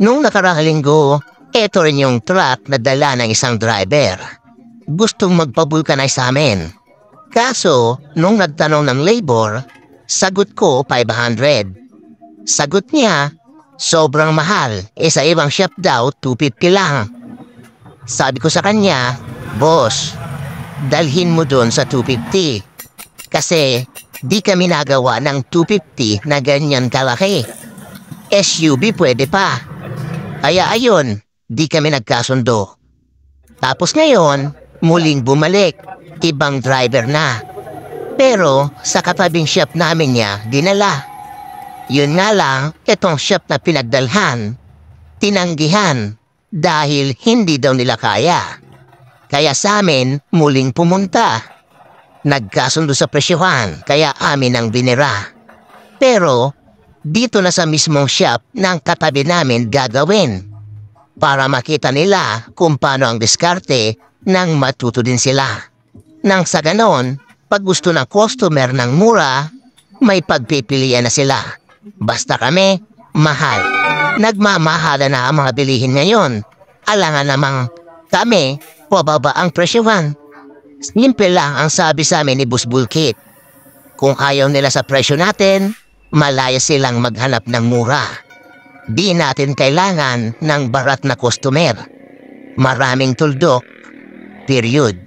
Nung nakaraang linggo, eto rin yung truck na dala ng isang driver. Gustong magpabulkanize sa amin. Kaso, nung nagtanong ng labor, sagot ko 500. Sagot niya, sobrang mahal. Sa ibang shop daw, 250 lang. Sabi ko sa kanya, boss, dalhin mo doon sa 250. Kasi di kami nagawa ng 250 na ganyan kalaki. SUV pwede pa. Kaya ayun, di kami nagkasundo. Tapos ngayon, muling bumalik. Ibang driver na. Pero sa katabing shop namin niya, dinala. Yun nga lang, itong shop na pinagdalhan, tinanggihan dahil hindi daw nila kaya. Kaya sa amin, muling pumunta. Nagkasundo sa presyohan, kaya amin ang binira. Pero dito na sa mismong shop ng katabi namin gagawin. Para makita nila kung paano ang diskarte nang matuto din sila. Nang sa ganon, pag gusto ng customer ng mura, may pagpipilian na sila. Basta kami, mahal. Nagmamahala na ang mga bilihin ngayon. Alangan namang kami, pababa ang presyohan. Simple lang ang sabi sa amin ni Boss Bulkit. Kung ayaw nila sa presyo natin, malaya silang maghanap ng mura. Di natin kailangan ng barat na customer. Maraming tuldok. Period.